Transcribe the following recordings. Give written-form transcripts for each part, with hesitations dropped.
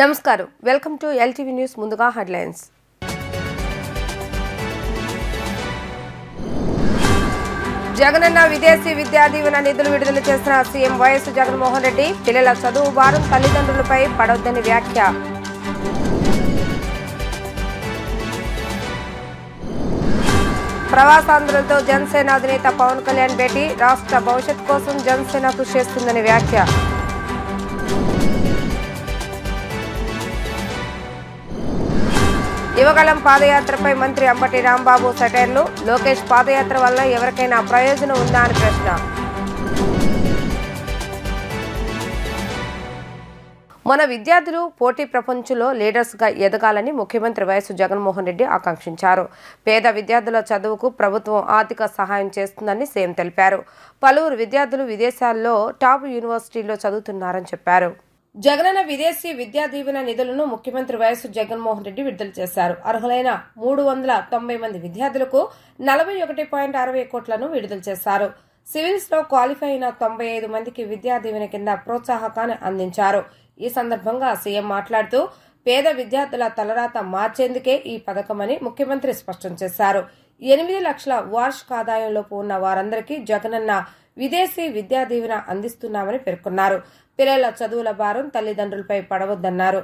నమస్కారం welcome to LTV news ముందుగా headlines Jagananna విదేశీ విద్యా దీవెన నిధులు విడుదల చేసిన సీఎం వైఎస్ జగన్మోహన్ రెడ్డి పిల్లల చదువు భారం తల్లిదండ్రులపై పడొద్దని వ్యాఖ్య ప్రవాసాంధ్రులతో జనసేన అధినేత పవన్ కళ్యాణ్ భేటీ రాష్ట్ర భవిష్యత్ కోసం జనసేన కృషి చేస్తుందని వ్యాఖ్య యువగళం పాదయాత్రపై మంత్రి అంబటి రాంబాబు సెటైర్లు లోకేష్ పాదయాత్ర వల్ల ఎవరికైనా ప్రయోజనం ఉందా అని ప్రశ్న మన విద్యార్థులు పోటీ ప్రపంచంలో లీడర్స్గా ఎదగాలని ముఖ్యమంత్రి వైఎస్ జగన్మోహన్ రెడ్డి ఆకాంక్షించారు. పేద విద్యార్థుల చదువుకు ప్రభుత్వం ఆర్థిక సహాయం చేస్తుందని సీఎం తెలిపారు. పలువురు విద్యార్థులు విదేశాల్లో టాప్ యూనివర్సిటీల్లో చదువుతున్నారని చెప్పారు. జగనన్న విదేశీ విద్యా దీవెన నిధులను ముఖ్యమంత్రి వైఎస్ జగన్మోహన్ రెడ్డి విడుదల చేశారు. అర్హులైన 390 మంది విద్యార్థులకు 41.60 కోట్లను విడుదల చేశారు. సివిల్స్ లో క్వాలిఫై అయిన 95 మందికి విద్యా దీవెన కింద ప్రోత్సాహకాన్ని అందించారు. ఈ సందర్భంగా సీఎం మాట్లాడుతూ పేద విద్యార్థుల తలరాత మార్చేందుకే ఈ పథకమని ముఖ్యమంత్రి స్పష్టం చేశారు. 8 లక్షల వార్షిక ఆదాయంలోపు ఉన్న వారందరికీ జగనన్న విదేశీ విద్యా దీవెన అందిస్తున్నామని పేర్కొన్నారు. పిల్లల చదువుల భారం తల్లిదండ్రులపై పడవద్దన్నారు.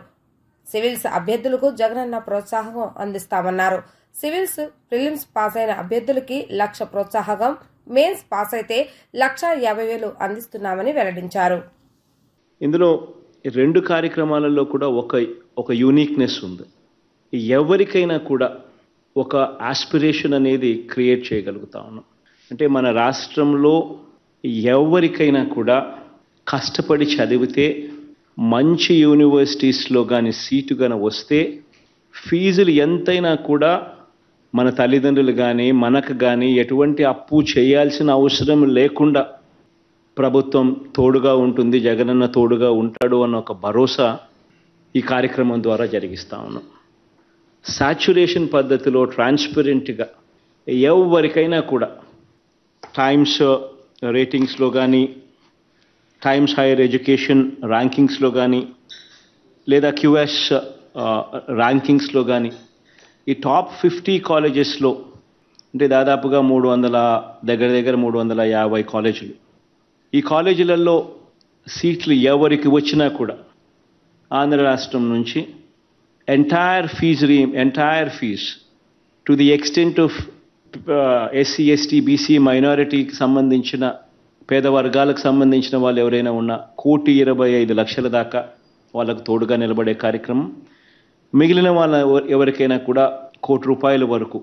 సివిల్స్ అభ్యర్థులకు జగనన్న ప్రోత్సాహం అందిస్తామన్నారు. సివిల్స్ ప్రిలిమ్స్ పాస్ అయిన అభ్యర్థులకి 1 లక్ష ప్రోత్సాహకం, మెయిన్స్ పాస్ అయితే 1,50,000 అందిస్తున్నామని వెల్లడించారు. ఇందులో 2 కార్యక్రమాలలో కూడా ఒక యూనిక్నెస్ ఉంది. ఎవరికైనా కూడా ఒక ఆస్పిరేషన్ అనేది క్రియేట్ చేయగలుగుతా ఉన్నాం. అంటే మన రాష్ట్రంలో ఎవరికైనా కూడా కష్టపడి చదివితే మంచి యూనివర్సిటీస్లో కానీ సీటు కానీ వస్తే ఫీజులు ఎంతైనా కూడా మన తల్లిదండ్రులు కానీ మనకు కానీ ఎటువంటి అప్పు చేయాల్సిన అవసరం లేకుండా ప్రభుత్వం తోడుగా ఉంటుంది, జగనన్న తోడుగా ఉంటాడు అన్న ఒక భరోసా ఈ కార్యక్రమం ద్వారా జరిగిస్తా ఉన్నాం. సాచ్యురేషన్ పద్ధతిలో ట్రాన్స్పరెంట్గా ఎవరికైనా కూడా టైమ్స్ రేటింగ్స్లో కానీ టైమ్స్ హైయర్ ఎడ్యుకేషన్ ర్యాంకింగ్స్లో కానీ లేదా క్యూఎస్ ర్యాంకింగ్స్లో కానీ ఈ టాప్ 50 కాలేజెస్లో అంటే దాదాపుగా 350 కాలేజీలు, ఈ కాలేజీలలో సీట్లు ఎవరికి వచ్చినా కూడా ఆంధ్ర రాష్ట్రం నుంచి entire fees to the extent of SC ST BC మైనారిటీకి సంబంధించిన పేద వర్గాలకు సంబంధించిన వాళ్ళు ఎవరైనా ఉన్నా 1,25,00,000 దాకా వాళ్ళకు తోడుగా నిలబడే కార్యక్రమం. మిగిలిన వాళ్ళ ఎవరికైనా కూడా ₹1,00,00,000 వరకు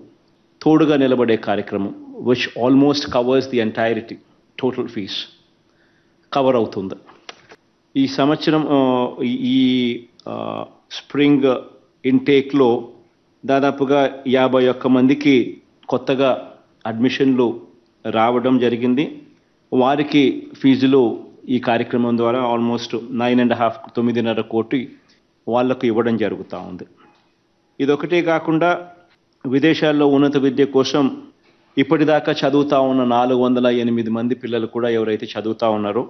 తోడుగా నిలబడే కార్యక్రమం which almost covers the entirety total fees cover అవుతుంది. ఈ సంవత్సరం ఈ స్ప్రింగ్ ఇంటేక్లో దాదాపుగా 51 మందికి కొత్తగా అడ్మిషన్లు రావడం జరిగింది. వారికి ఫీజులు ఈ కార్యక్రమం ద్వారా ఆల్మోస్ట్ 9.5 కోటి వాళ్లకు ఇవ్వడం జరుగుతూ ఉంది. ఇదొకటే కాకుండా విదేశాల్లో ఉన్నత విద్య కోసం ఇప్పటిదాకా చదువుతూ ఉన్న 408 మంది పిల్లలు కూడా ఎవరైతే చదువుతూ ఉన్నారో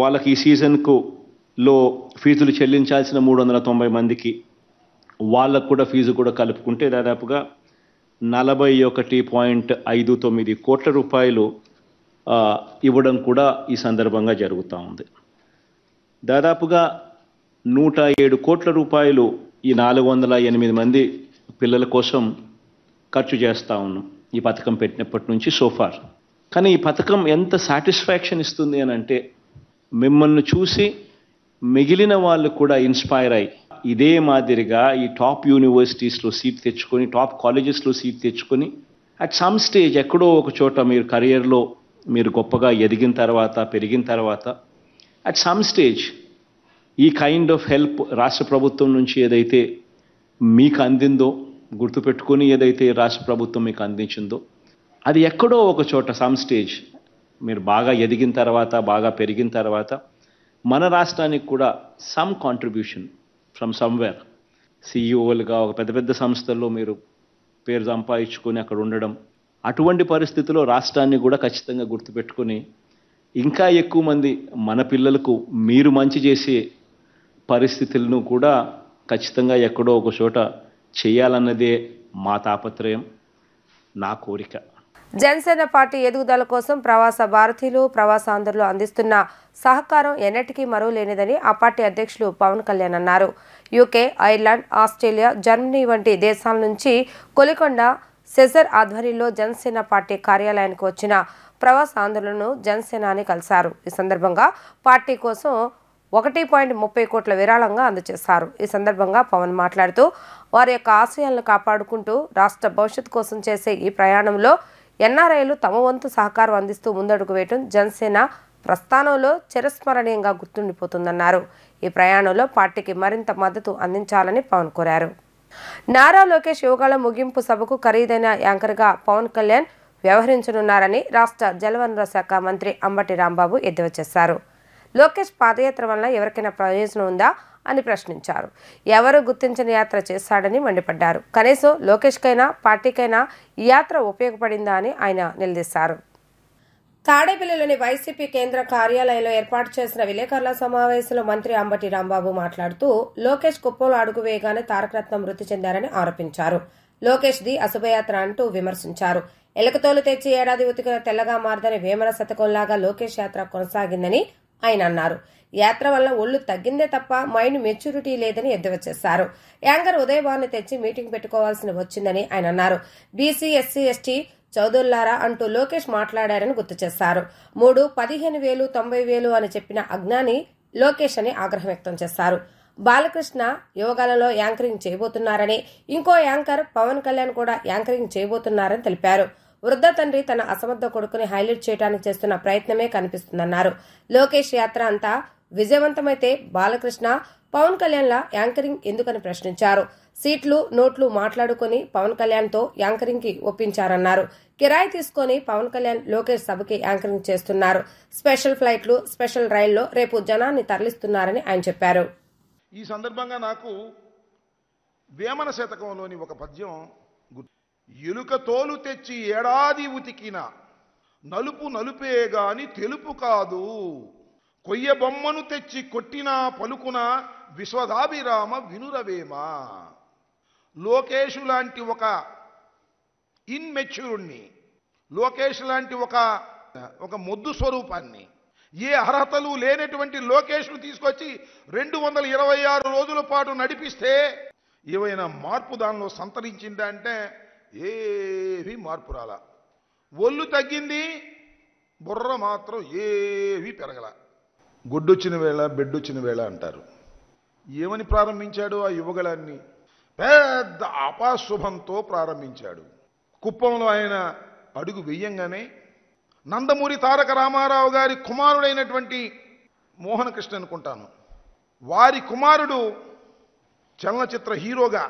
వాళ్ళకి ఈ సీజన్లో ఫీజులు చెల్లించాల్సిన 390 మందికి వాళ్ళకు కూడా ఫీజు కూడా కలుపుకుంటే దాదాపుగా 41.59 కోట్ల రూపాయలు ఇవ్వడం కూడా ఈ సందర్భంగా జరుగుతూ ఉంది. దాదాపుగా 107 కోట్ల రూపాయలు ఈ 408 మంది పిల్లల కోసం ఖర్చు చేస్తూ ఉన్నాం ఈ పథకం పెట్టినప్పటి నుంచి సోఫార్. కానీ ఈ పథకం ఎంత సాటిస్ఫాక్షన్ ఇస్తుంది అని అంటే మిమ్మల్ని చూసి మిగిలిన వాళ్ళు కూడా ఇన్స్పైర్ అయ్యి ఇదే మాదిరిగా ఈ టాప్ యూనివర్సిటీస్లో సీట్ తెచ్చుకొని టాప్ కాలేజెస్లో సీట్ తెచ్చుకొని అట్ సమ్ స్టేజ్ ఎక్కడో ఒక చోట మీరు కెరియర్లో మీరు గొప్పగా ఎదిగిన తర్వాత పెరిగిన తర్వాత అట్ సమ్ స్టేజ్ ఈ కైండ్ ఆఫ్ హెల్ప్ రాష్ట్ర ప్రభుత్వం నుంచి ఏదైతే మీకు అందిందో గుర్తుపెట్టుకొని ఏదైతే రాష్ట్ర ప్రభుత్వం మీకు అందించిందో అది ఎక్కడో ఒక చోట సమ్ స్టేజ్ మీరు బాగా ఎదిగిన తర్వాత బాగా పెరిగిన తర్వాత మన రాష్ట్రానికి కూడా సమ్ కాంట్రిబ్యూషన్ ఫ్రమ్ సమ్వేర్ సిఇఓలుగా ఒక పెద్ద సంస్థల్లో మీరు పేరు సంపాదించుకొని అక్కడ ఉండడం, అటువంటి పరిస్థితుల్లో రాష్ట్రాన్ని కూడా ఖచ్చితంగా గుర్తుపెట్టుకొని ఇంకా ఎక్కువ మంది మన పిల్లలకు మీరు మంచి చేసే పరిస్థితులను కూడా ఖచ్చితంగా ఎక్కడో ఒక చోట చేయాలన్నదే మా తాపత్రయం, నా కోరిక. జనసేన పార్టీ ఎదుగుదల కోసం ప్రవాస భారతీయులు, ప్రవాసాంధ్రులు అందిస్తున్న సహకారం ఎన్నటికీ మరువలేనిదని ఆ పార్టీ అధ్యక్షులు పవన్ కళ్యాణ్ అన్నారు. యూకే, ఐర్లాండ్, ఆస్ట్రేలియా, జర్మనీ వంటి దేశాల నుంచి కొలికొండ సెజర్ ఆధ్వర్యంలో జనసేన పార్టీ కార్యాలయానికి వచ్చిన ప్రవాసాంధ్రులను జనసేనాని కలిశారు. ఈ సందర్భంగా పార్టీ కోసం 1.30 కోట్ల విరాళంగా అందజేశారు. ఈ సందర్భంగా పవన్ మాట్లాడుతూ వారి యొక్క ఆశయాలను కాపాడుకుంటూ రాష్ట్ర భవిష్యత్తు కోసం చేసే ఈ ప్రయాణంలో ఎన్ఆర్ఐలు తమ వంతు సహకారం అందిస్తూ ముందడుగు వేయడం జనసేన ప్రస్థానంలో చిరస్మరణీయంగా గుర్తుండిపోతుందన్నారు. ఈ ప్రయాణంలో పార్టీకి మరింత మద్దతు అందించాలని పవన్ కోరారు. నారా లోకేష్ యువగళ ముగింపు సభకు ఖరీదైన యాంకర్గా పవన్ కళ్యాణ్ వ్యవహరించనున్నారని రాష్ట్ర జలవనరుల శాఖ మంత్రి అంబటి రాంబాబు ఎద్దేవా చేశారు. లోకేష్ పాదయాత్ర వలన ఎవరికైనా ప్రయోజనం ఉందా అని ప్రశ్నించారు. ఎవరు గుర్తించని యాత్ర చేశాడని మండిపడ్డారు. కనీసం లోకేష్కైనా పార్టీకైనా ఈ యాత్ర ఉపయోగపడిందా అని ఆయన నిలదీశారు. తాడేపల్లిలోని వైసీపీ కేంద్ర కార్యాలయంలో ఏర్పాటు చేసిన విలేకరుల సమావేశంలో మంత్రి అంబటి రాంబాబు మాట్లాడుతూ లోకేష్ కుప్పంలో అడుగు వేయగానే తారకరత్నం మృతి చెందారని ఆరోపించారు. లోకేష్ ది అశుభయాత్ర అంటూ విమర్శించారు. ఎలకతోలు తెచ్చి ఏడాది ఉతికిన తెల్లగా మారదని వేమన శతకంలాగా లోకేష్ యాత్ర కొనసాగిందని ఆయన అన్నారు. యాత్ర వల్ల ఒళ్లు తగ్గిందే తప్ప మైండ్ మెచ్యూరిటీ లేదని ఎద్దేవా చేశారు. యాంకర్ ఉదయభాను తెచ్చి మీటింగ్ పెట్టుకోవాల్సి వచ్చిందని ఆయన అన్నారు. బీసీ, ఎస్సీ, ఎస్టీ చౌదరులారా అంటూ లోకేష్ మాట్లాడారని గుర్తు చేశారు. 3, 15,000, 90,000 అని చెప్పిన అజ్ఞాని లోకేష్ అని ఆగ్రహం వ్యక్తం చేశారు. బాలకృష్ణ యువగలలో యాంకరింగ్ చేయబోతున్నారని, ఇంకో యాంకర్ పవన్ కళ్యాణ్ కూడా యాంకరింగ్ చేయబోతున్నారని తెలిపారు. వృద్ధ తండ్రి తన అసమర్థ కొడుకుని హైలైట్ చేయడానికి చేస్తున్న ప్రయత్నమే కనిపిస్తుందన్నారు. లోకేష్ యాత్ర అంతా విజయవంతమైతే బాలకృష్ణ, పవన్ కళ్యాణ్ల యాంకరింగ్ ఎందుకని ప్రశ్నించారు. సీట్లు, నోట్లు మాట్లాడుకుని పవన్ కళ్యాణ్తో యాంకరింగ్ కి ఒప్పించారన్నారు. కిరాయి తీసుకుని పవన్ కళ్యాణ్ లోకేష్ సభకి యాంకరింగ్ చేస్తున్నారు. స్పెషల్ ఫ్లైట్లు, స్పెషల్ రైల్లో రేపు జనాన్ని తరలిస్తున్నారని ఆయన చెప్పారు. ఈ సందర్భంగా నాకు వేమన శతకంలోని ఒక పద్యం ఎలుక తోలు తెచ్చి ఏడాది ఉతికిన నలుపు నలుపే గాని తెలుపు కాదు, కొయ్య బొమ్మను తెచ్చి కొట్టినా పలుకున విశ్వదాభిరామ వినురవేమ. లోకేష్ లాంటి ఒక ఇన్మెచ్యూర్డ్ని, లోకేష్ లాంటి ఒక మొద్దు స్వరూపాన్ని, ఏ అర్హతలు లేనటువంటి లోకేష్ను తీసుకొచ్చి 226 రోజుల పాటు నడిపిస్తే ఏవైనా మార్పు దానిలో సంతరించిందా అంటే ఏవి మార్పు రాలా. ఒళ్ళు తగ్గింది, బుర్ర మాత్రం ఏవి పెరగల. గొడ్డొచ్చిన వేళ బెడ్డొచ్చిన వేళ అంటారు. ఏమని ప్రారంభించాడు ఆ యువగళాన్ని? పెద్ద అపాశుభంతో ప్రారంభించాడు. కుప్పంలో ఆయన అడుగు వెయ్యంగానే నందమూరి తారక రామారావు గారి కుమారుడైనటువంటి మోహన కృష్ణ అనుకుంటాను, వారి కుమారుడు చలనచిత్ర హీరోగా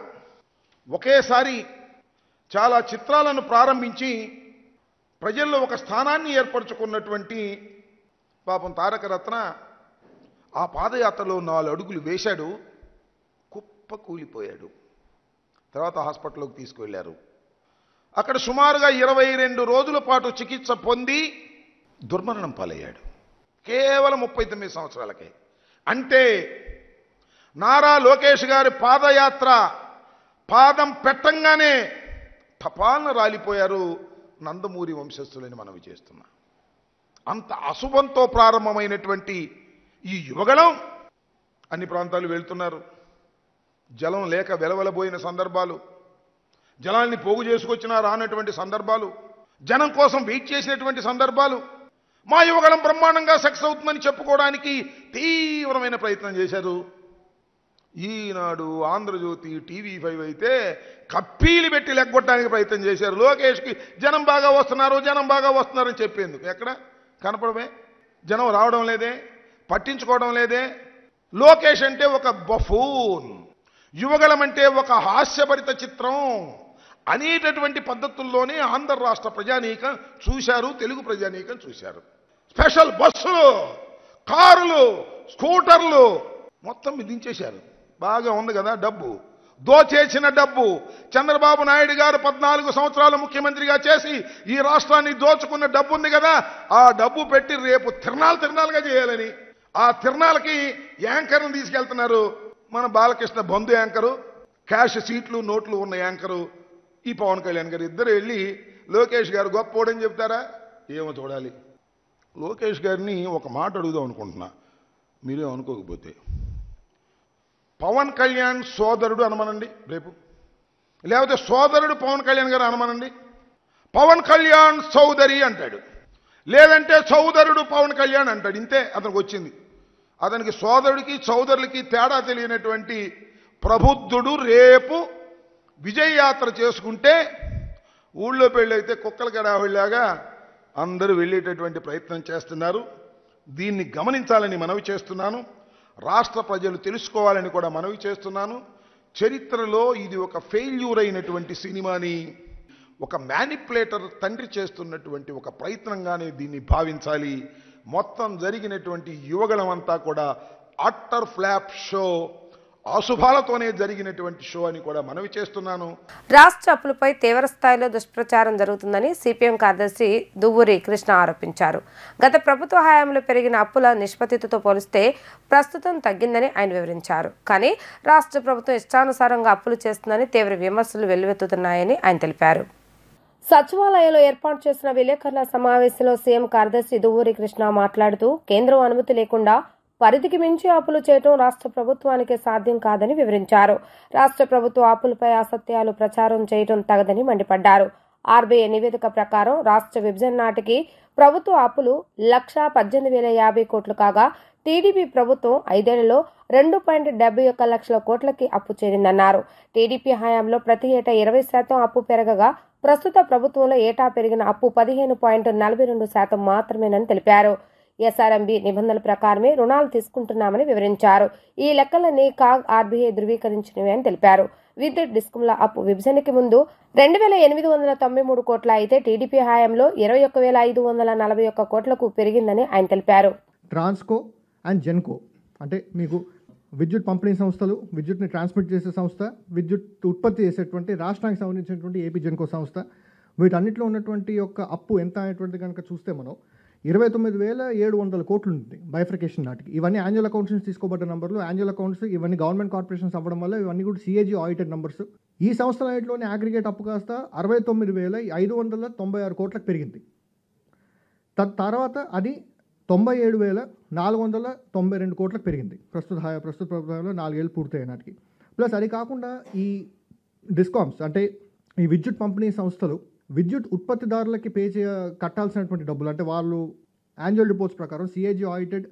ఒకేసారి చాలా చిత్రాలను ప్రారంభించి ప్రజల్లో ఒక స్థానాన్ని ఏర్పరచుకున్నటువంటి పాపం తారకరత్న ఆ పాదయాత్రలో 4 అడుగులు వేశాడు, కుప్ప కూలిపోయాడు. తర్వాత హాస్పిటల్లోకి తీసుకువెళ్లారు. అక్కడ సుమారుగా 22 రోజుల పాటు చికిత్స పొంది దుర్మరణం పాలయ్యాడు. కేవలం 39 సంవత్సరాలకే. అంటే నారా లోకేష్ గారి పాదయాత్ర పాదం పెట్టంగానే తపాలను రాలిపోయారు నందమూరి వంశస్థులని మనవి చేస్తున్నా. అంత అశుభంతో ప్రారంభమైనటువంటి ఈ యువగళం అన్ని ప్రాంతాలు వెళ్తున్నారు. జలం లేక వెలవెలబోయిన సందర్భాలు, జలాన్ని పోగు చేసుకొచ్చినా రానటువంటి సందర్భాలు, జనం కోసం వెయిట్ చేసినటువంటి సందర్భాలు. మా యువగళం బ్రహ్మాండంగా సక్సెస్ అవుతుందని చెప్పుకోవడానికి తీవ్రమైన ప్రయత్నం చేశారు. ఈనాడు, ఆంధ్రజ్యోతి, TV5 అయితే కప్పీలు పెట్టి లెగ్గొట్టడానికి ప్రయత్నం చేశారు. లోకేష్కి జనం బాగా వస్తున్నారు, జనం బాగా వస్తున్నారని చెప్పేందుకు ఎక్కడ కనపడమే? జనం రావడం లేదే, పట్టించుకోవడం లేదే. లోకేష్ అంటే ఒక బఫూన్, యువగళం అంటే ఒక హాస్యభరిత చిత్రం అనేటటువంటి పద్ధతుల్లోనే ఆంధ్ర రాష్ట్ర ప్రజానీకం చూశారు, తెలుగు ప్రజానీకం చూశారు. స్పెషల్ బస్సులు, కారులు, స్కూటర్లు మొత్తం విధించేశారు. బాగా ఉంది కదా డబ్బు, దోచేసిన డబ్బు. చంద్రబాబు నాయుడు గారు 14 సంవత్సరాలు ముఖ్యమంత్రిగా చేసి ఈ రాష్ట్రాన్ని దోచుకున్న డబ్బు ఉంది కదా, ఆ డబ్బు పెట్టి రేపు తిరణాలుగా చేయాలని ఆ తిరణాలకి యాంకర్ను తీసుకెళ్తున్నారు. మన బాలకృష్ణ బంధు యాంకరు, క్యాష్ సీట్లు నోట్లు ఉన్న యాంకరు ఈ పవన్ కళ్యాణ్ గారు ఇద్దరు వెళ్ళి లోకేష్ గారు గొప్పోడని చెప్తారా? ఏమో చూడాలి. లోకేష్ గారిని ఒక మాట అడుగుదాం అనుకుంటున్నా, మీరే అనుకోకపోతే. పవన్ కళ్యాణ్ సోదరుడు అనమనండి రేపు, లేకపోతే సోదరుడు పవన్ కళ్యాణ్ గారు అనమనండి. పవన్ కళ్యాణ్ సోదరి అంటాడు, లేదంటే సోదరుడు పవన్ కళ్యాణ్ అంటాడు. ఇంతే అతనికి వచ్చింది. అతనికి సోదరుడికి సోదరులకి తేడా తెలియనటువంటి ప్రబుద్ధుడు రేపు విజయయాత్ర చేసుకుంటే ఊళ్ళో పెళ్ళైతే కుక్కల గడావిలాగా అందరూ వెళ్ళేటటువంటి ప్రయత్నం చేస్తున్నారు. దీన్ని గమనించాలని మనవి చేస్తున్నాను. రాష్ట్ర ప్రజలు తెలుసుకోవాలని కూడా మనవి చేస్తున్నాను. చరిత్రలో ఇది ఒక ఫెయిల్యూర్ అయినటువంటి సినిమాని ఒక మ్యానిపులేటర్ తండ్రి చేస్తున్నటువంటి ఒక ప్రయత్నంగానే దీన్ని భావించాలి. మొత్తం జరిగినటువంటి యువగళమంతా కూడా అట్టర్ ఫ్లాప్ షో, అశుభాలతోనే జరిగినటువంటి షో అని కూడా మనవి చేస్తున్నాను. రాష్ట్ర అప్పులపై తీవ్ర స్థాయిలో దుష్ప్రచారం జరుగుతుందని సిపిఎం కార్యదర్శి దువ్వూరి కృష్ణ ఆరోపించారు. గత ప్రభుత్వ హయాంలో పెరిగిన అప్పుల నిష్పత్తితో పోలిస్తే ప్రస్తుతం తగ్గిందని ఆయన వివరించారు. కానీ రాష్ట్ర ప్రభుత్వం ఇష్టానుసారంగా అప్పులు చేస్తుందని తీవ్ర విమర్శలు వెల్లువెత్తుతున్నాయని ఆయన తెలిపారు. సచివాలయంలో ఏర్పాటు చేసిన విలేకరుల సమావేశంలో సీఎం కార్యదర్శి దువ్వూరి కృష్ణ మాట్లాడుతూ కేంద్రం అనుమతి లేకుండా పరిధికి మించి అప్పులు చేయడం రాష్ట్ర ప్రభుత్వానికి సాధ్యం కాదని వివరించారు. రాష్ట్ర ప్రభుత్వ అప్పులపై అసత్యాలు ప్రచారం చేయడం తగదని మండిపడ్డారు. ఆర్బీఐ నివేదిక ప్రకారం రాష్ట్ర విభజన నాటికి ప్రభుత్వ అప్పులు 1,18,050 కోట్లు కాగా టీడీపీ ప్రభుత్వం 5 ఏళ్లలో 2.71 లక్షల కోట్లకి అప్పు చేరిందన్నారు. టీడీపీ హయాంలో ప్రతి ఏటా 20% అప్పు పెరగగా ప్రస్తుత ప్రభుత్వంలో ఏటా పెరిగిన అప్పు 15.42% మాత్రమేనని తెలిపారు. ఎస్ఆర్ఎంబీ నిబంధనల ప్రకారమే రుణాలు తీసుకుంటున్నామని వివరించారు. ఈ లెక్కలన్నీ కాగ్ ఆర్బీఐ ధృవీకరించినవి అని తెలిపారు. విద్యుత్ డిస్కంల అప్పు విభజనకి ముందు 2,893 కోట్ల అయితే టీడీపీ హయాంలో 21,541 కోట్లకు పెరిగిందని ఆయన తెలిపారు. ట్రాన్స్కో అండ్ జెన్కో అంటే మీకు విద్యుత్ పంపిణీ సంస్థలు, విద్యుత్ని ట్రాన్స్మిట్ చేసే సంస్థ, విద్యుత్ ఉత్పత్తి చేసేటువంటి రాష్ట్రానికి సంబంధించినటువంటి ఏపీ జెన్కో సంస్థ, వీటన్నిటిలో ఉన్నటువంటి యొక్క అప్పు ఎంత అనేటువంటి కనుక చూస్తే మనం 29,700 కోట్లు ఉంటుంది బైఫర్కేషన్ నాటికి. ఇవన్నీ యాన్యువల్ అకౌంట్స్ నుంచి తీసుకోబడ్డ నంబర్లు. యాన్యువల్ అకౌంట్స్ ఇవన్నీ గవర్నమెంట్ కార్పొరేషన్స్ అవ్వడం వల్ల ఇవన్నీ కూడా సిఏజీ ఆడిటెడ్ నంబర్స్. ఈ సంస్థలన్నింటిలోని అగ్రిగేట్ అప్పు కాస్త 69,596 కోట్లకు పెరిగింది. తర్వాత అది 97,492 కోట్లకు పెరిగింది ప్రస్తుత ప్రభుత్వంలో 4 ఏళ్ళు పూర్తయ్యే నాటికి. ప్లస్ అది కాకుండా ఈ డిస్కామ్స్ అంటే ఈ విద్యుత్ పంపిణీ సంస్థలు విద్యుత్ ఉత్పత్తిదారులకి కట్టాల్సినటువంటి డబ్బులు అంటే వాళ్ళు యాన్యువల్ రిపోర్ట్స్ ప్రకారం CAG audited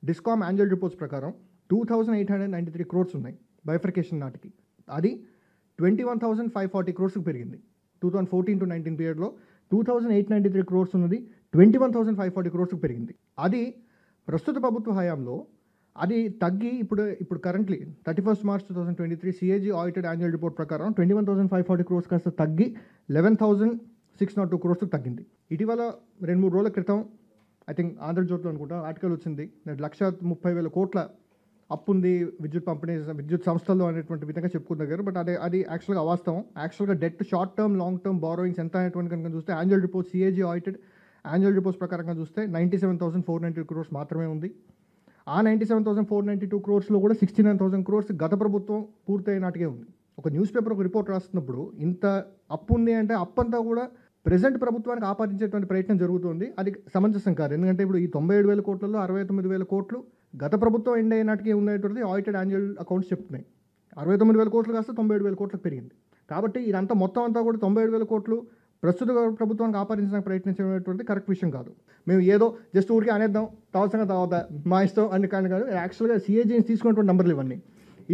discom annual reports ప్రకారం 2,893 క్రోర్స్ ఉన్నాయి బైఫర్కేషన్ నాటికి. అది 21,540 క్రోర్స్కి పెరిగింది. 2014-19 పీరియడ్లో 2,893 క్రోర్స్ ఉన్నది 21,540 క్రోర్స్కి పెరిగింది. అది ప్రస్తుత ప్రభుత్వ హయాంలో అది తగ్గి ఇప్పుడు currently 31 March 2023 CAG audited annual report ప్రకారం 21,540 క్రోర్స్ కాస్త తగ్గి 11,602 క్రోర్స్కి తగ్గింది. ఇటీవల 2-3 రోజుల క్రితం ఐ థింక్ ఆంధ్రజ్యోతిలో అనుకుంటా ఆర్టికల్ వచ్చింది, 1,30,000 కోట్ల అప్పు ఉంది విద్యుత్ సంస్థల్లో అనేటువంటి విధంగా చెప్పుకున్నారు. బట్ అది యాక్చువల్గా అవాస్తవం. యాక్చువల్గా debt short term long term borrowings ఎంత అనేటువంటి కనుక చూస్తే annual report CAG audited annual reports ప్రకారంగా చూస్తే 97,492 క్రోర్స్ మాత్రమే ఉంది. ఆ 97,492 క్రోర్స్లో కూడా 69,000 క్రోర్స్ గత ప్రభుత్వం పూర్తయిన నాటికే ఉంది. ఒక న్యూస్ పేపర్ ఒక రిపోర్ట్ రాస్తున్నప్పుడు ఇంత అప్పు ఉంది అంటే అప్పంతా కూడా ప్రెజెంట్ ప్రభుత్వానికి ఆపాదించేటువంటి ప్రయత్నం జరుగుతుంది. అది సమంజసం కాదు. ఎందుకంటే ఇప్పుడు ఈ 97,000 కోట్లలో 69,000 కోట్లు గత ప్రభుత్వం ఎండ్ అయినట్టుగా ఉన్నటువంటిది ఆడిటెడ్ యాన్యువల్ అకౌంట్స్ చెప్తున్నాయి. 69,000 కోట్లు కాస్త 97,000 కోట్లకు పెరిగింది. కాబట్టి ఇదంతా మొత్తం అంతా కూడా 97,000 కోట్లు ప్రస్తుత ప్రభుత్వానికి ఆపాదించడానికి ప్రయత్నించేటువంటి కరెక్ట్ విషయం కాదు. మేము ఏదో జస్ట్ ఊరికి అనేద్దాం తర్వాత మా ఇష్టం అని కానీ కాదు. యాక్చువల్గా సిఏజీ తీసుకున్నటువంటి నెంబర్లు ఇవన్నీ.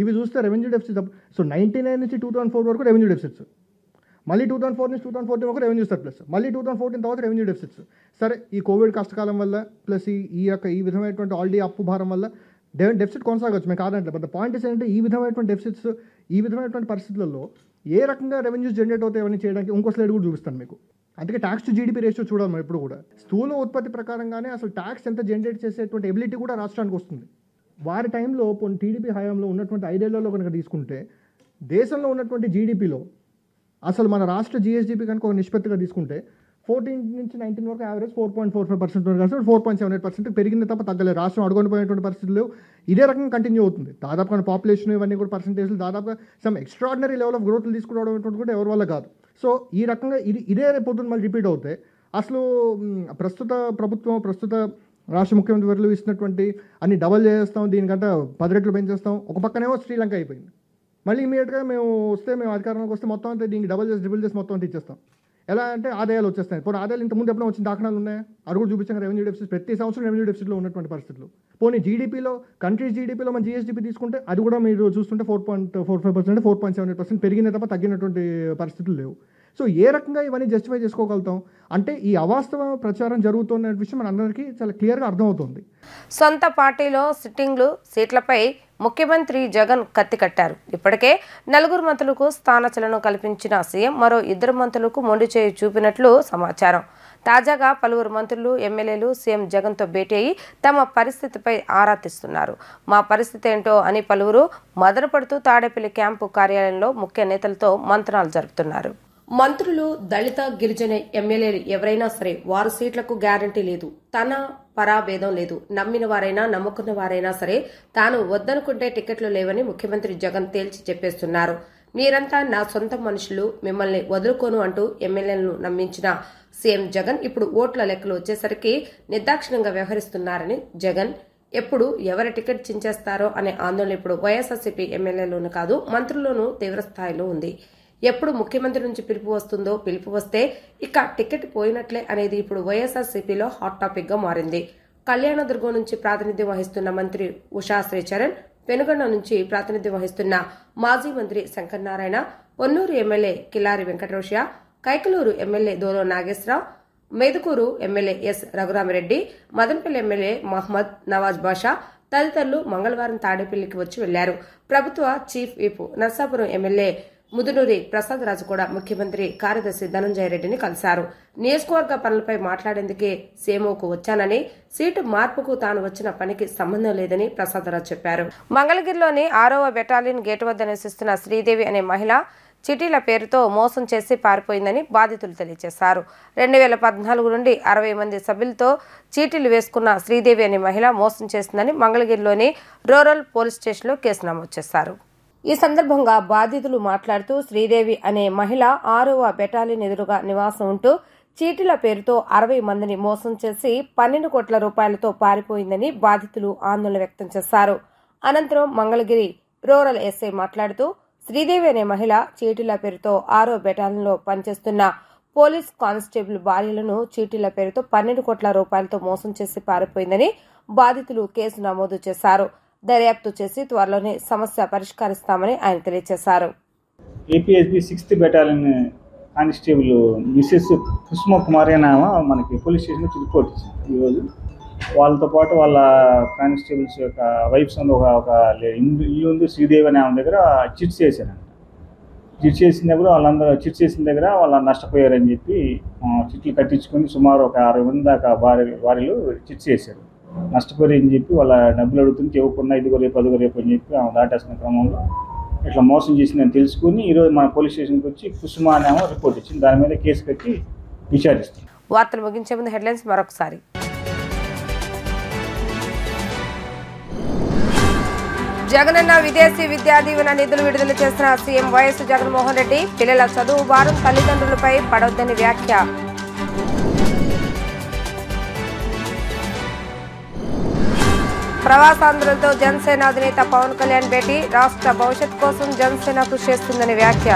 ఇవి చూస్తే రెవెన్యూ డెఫిసిట్ 1999 నుంచి 2004 వరకు రెవెన్యూ డెఫిసిట్స్, మళ్ళీ 2004 నుంచి 2014 వరకు రెవెన్యూ సర్ప్లస్, మళ్ళీ 2014 తర్వాత రెవెన్యూ డెఫిసిట్స్. సరే ఈ కోవిడ్ కష్టకాలం వల్ల ప్లస్ ఈ విధమైనటువంటి ఆల్రెడీ అప్పు భారం వల్ల డెఫిసిట్ కొనసాగవచ్చు, మేము కాదంటే. బట్ ద పాయింట్ ఏంటంటే ఈ విధమైనటువంటి డెఫిసిట్స్ ఈ విధమైనటువంటి పరిస్థితులలో ఏ రకంగా రెవెన్యూస్ జనరేట్ అవుతాయి అవన్నీ చేయడానికి ఇంకో స్లైడ్ కూడా చూపిస్తాను మీకు. అందుకే ట్యాక్స్ టు జీడీపీ రేషియో చూడాలి మనం ఎప్పుడు కూడా. స్థూల ఉత్పత్తి ప్రకారంగానే అసలు ట్యాక్స్ ఎంత జనరేట్ చేసేటువంటి ఎబిలిటీ కూడా రాష్ట్రానికి వస్తుంది. వారి టైంలో టీడీపీ హయాంలో ఉన్నటువంటి 5 ఏళ్లలో కనుక తీసుకుంటే దేశంలో ఉన్నటువంటి జీడీపీలో అసలు మన రాష్ట్ర జిఎస్డిపి కనుక ఒక నిష్పత్తిగా తీసుకుంటే 14 నుంచి 19 వరకు యావరేజ్ 4.45% వరకు కాదు, 4.78% పెరిగింది తప్ప తగ్గలేదు. రాష్ట్రం అడుగునిపోయినటువంటి పరిస్థితులు ఇదే రకంగా కంటిన్యూ అవుతుంది. దాదాపుగా పాపులేషన్ ఇవన్నీ కూడా పర్సెంటేజ్లు దాదాపుగా సమ్ ఎక్స్ట్రాడినరీ లెవెల్ ఆఫ్ గ్రోత్లు తీసుకురావడం కూడా ఎవరి వల్ల కాదు. సో ఈ రకంగా ఇదే పొద్దున్న మళ్ళీ రిపీట్ అవుతాయి. అసలు ప్రస్తుత ప్రభుత్వం, ప్రస్తుత రాష్ట్ర ముఖ్యమంత్రి వర్యులు ఇస్తున్నటువంటి అన్ని డబల్ చేసేస్తాం, దీనికంటే 10 రెట్లు పెంచేస్తాం. ఒక పక్కనేమో శ్రీలంక అయిపోయింది. మళ్ళీ ఇమీడియట్గా మేము అధికారంలోకి వస్తే మొత్తం అంతా దీనికి ట్రిపుల్ చేసి మొత్తం అంతా ఇచ్చేస్తాం. ఎలా అంటే ఆదాయాలు వచ్చేస్తాయి. పోనీ ఆదాయాలు ఇంతకుముందు ఎప్పుడో వచ్చిన దాఖలాలు ఉన్నాయి, అది కూడా చూపించాం. రెవెన్యూ డెఫిసిట్ ప్రతి సంవత్సరం రెవెన్యూ డెఫిసిట్లో ఉన్నటువంటి పరిస్థితులు. పోనీ జీడీపీలో కంట్రీస్ జీడీపీలో మన జీఎస్డీపీ తీసుకుంటే అది కూడా మీరు చూస్తుంటే 4.45%, 4.78% పెరిగిన తప్ప తగ్గినటువంటి పరిస్థితులు లేవు. సో ఏ రకంగా ఇవన్నీ జస్టిఫై చేసుకోగలుగుతాం అంటే ఈ అవాస్తవ ప్రచారం జరుగుతున్న విషయం మనందరికీ చాలా క్లియర్గా అర్థమవుతుంది. సొంత పార్టీలో సిట్టింగ్లు సీట్లపై ముఖ్యమంత్రి జగన్ కత్తి కట్టారు. ఇప్పటికే 4 మంత్రులకు స్థానచలనం కల్పించిన సీఎం మరో 2 మంత్రులకు మొండి చేయి చూపినట్లు సమాచారం. తాజాగా పలువురు మంత్రులు, ఎమ్మెల్యేలు సీఎం జగన్తో భేటీ అయ్యి తమ పరిస్థితిపై ఆరా తీస్తున్నారు. మా పరిస్థితి ఏంటో అని పలువురు మదనపడుతూ తాడేపల్లి క్యాంపు కార్యాలయంలో ముఖ్య నేతలతో మంత్రాలు జరుపుతున్నారు. మంత్రులు, దళిత, గిరిజన ఎమ్మెల్యేలు ఎవరైనా సరే వారు సీట్లకు గ్యారంటీ లేదు, తన పరాభేదం లేదు. నమ్మిన వారైనా నమ్ముకున్న వారైనా సరే తాను వద్దనుకుంటే టికెట్లు లేవని ముఖ్యమంత్రి జగన్ తేల్చి చెప్పేస్తున్నారు. మీరంతా నా సొంత మనుషులు, మిమ్మల్ని వదులుకోను అంటూ ఎమ్మెల్యేలను నమ్మించిన సీఎం జగన్ ఇప్పుడు ఓట్ల లెక్కలు వచ్చేసరికి నిర్దాక్షిణ్యంగా వ్యవహరిస్తున్నారని జగన్ ఎప్పుడు ఎవరి టికెట్ చించేస్తారో అనే ఆందోళన ఇప్పుడు వైఎస్ఆర్సీపీ ఎమ్మెల్యేలోనూ కాదు మంత్రుల్లోనూ తీవ్రస్థాయిలో ఉంది. ఎప్పుడు ముఖ్యమంత్రి నుంచి పిలుపు వస్తే ఇక టికెట్ పోయినట్లే అనేది ఇప్పుడు వైఎస్ఆర్సీపీలో హాట్ టాపిక్ గా మారింది. కళ్యాణదుర్గం నుంచి ప్రాతినిధ్యం వహిస్తున్న మంత్రి ఉషా శ్రీచరణ్, పెనుగొండ నుంచి ప్రాతినిధ్యం వహిస్తున్న మాజీ మంత్రి శంకర్ నారాయణ, పొన్నూరు ఎమ్మెల్యే కిలారి వెంకటరోషయ్య, కైకలూరు ఎమ్మెల్యే దోలో Nageswararao, Mydukur MLA S Raghuramireddy, Madanapalli MLA Mohammed Nawaz Basha తదితరులు మంగళవారం తాడేపల్లికి వచ్చి వెళ్లారు. ప్రభుత్వ chief whip Narsapuram MLA Mudunuri Prasad Raju కూడా ముఖ్యమంత్రి కార్యదర్శి ధనంజయ రెడ్డిని కలిశారు. నియోజకవర్గ పనులపై మాట్లాడేందుకే సీఎంఓకు వచ్చానని, సీటు మార్పుకు తాను వచ్చిన పనికి సంబంధం లేదని ప్రసాద్ రాజు చెప్పారు. మంగళగిరిలోని 6వ బెటాలియన్ గేటు వద్ద నివసిస్తున్న శ్రీదేవి అనే మహిళ చిటీల పేరుతో మోసం చేసి పారిపోయిందని బాధితులు తెలియజేశారు. 2014 నుండి 60 మంది సభ్యులతో చీటీలు వేసుకున్న శ్రీదేవి అనే మహిళ మోసం చేసిందని మంగళగిరిలోని రూరల్ పోలీస్ స్టేషన్లో కేసు నమోదు చేశారు. ఈ సందర్భంగా బాధితులు మాట్లాడుతూ శ్రీదేవి అనే మహిళ 6వ బెటాలియన్ ఎదురుగా నివాసం ఉంటూ చీటీల పేరుతో 60 మందిని మోసం చేసి 12 కోట్ల రూపాయలతో పారిపోయిందని బాధితులు ఆందోళన వ్యక్తం చేశారు. అనంతరం మంగళగిరి రూరల్ ఎస్ఐ మాట్లాడుతూ శ్రీదేవి అనే మహిళ చీటీల పేరుతో 6వ బెటాలియన్లో పనిచేస్తున్న పోలీస్ కానిస్టేబుల్ భార్యలను చీటీల పేరుతో 12 కోట్ల రూపాయలతో మోసం చేసి పారిపోయిందని బాధితులు కేసు నమోదు చేశారు. దర్యాప్తు చేసి త్వరలోనే సమస్య పరిష్కరిస్తామని ఆయన తెలియజేశారు. ఏపీఎస్బీ 6th బెటాలియన్ కానిస్టేబుల్ మిసెస్ కుసుమ కుమారి అనే మనకి పోలీస్ స్టేషన్ నుంచి రిపోర్ట్ ఇచ్చింది. ఈరోజు వాళ్ళతో పాటు వాళ్ళ కానిస్టేబుల్స్ యొక్క వైఫ్స్ ఒక ఇల్లు ఉంది శ్రీదేవి అనే ఆమె దగ్గర చిట్స్ చేశారంట. చిట్స్ చేసిన దగ్గర వాళ్ళందరూ చిట్స్ చేసిన దగ్గర వాళ్ళు నష్టపోయారని చెప్పి చిట్లు కట్టించుకొని సుమారు ఒక 60 మంది దాకా భార్యలు చిట్స్ చేశారు. నష్టపోయారని చెప్పి వాళ్ళ డబ్బులు అడుగుతుంటే ఇవ్వకుండా ఇదిగో రేపు అని చెప్పి ఆమె దాటేస్తున్న క్రమంలో ఇట్లా మోసం చేసిందని తెలుసుకుని ఈరోజు మన పోలీస్ స్టేషన్కి వచ్చి కుసుమ అనే రిపోర్ట్ ఇచ్చింది. దాని మీద కేసు కట్టి విచారిస్తుంది. వార్తలు ముగించే ముందు హెడ్లైన్స్ మరొకసారి. జగనన్న విదేశీ విద్యా దీవెన నిధులు విడుదల చేసిన సీఎం వైఎస్ జగన్మోహన్ రెడ్డి, పిల్లల చదువు భారం తల్లిదండ్రులపై పడొద్దని వ్యాఖ్య. ప్రవాసాంధ్రులతో జనసేన అధినేత పవన్ కళ్యాణ్ భేటీ, రాష్ట్ర భవిష్యత్ కోసం జనసేన కృషి చేస్తుందని వ్యాఖ్య.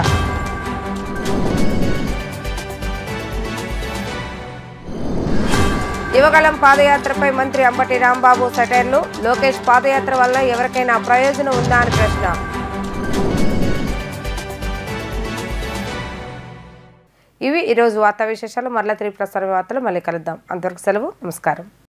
యువగళం పాదయాత్రపై మంత్రి అంబటి రాంబాబు సెటైర్లు, లోకేష్ పాదయాత్ర వల్ల ఎవరికైనా ప్రయోజనం ఉందా అని ప్రశ్న. ఇవి ఈరోజు వార్తా విశేషాలు. మరలా తిరిగి ప్రసార వార్తలు మళ్ళీ కలుద్దాం. అంతవరకు సెలవు. నమస్కారం.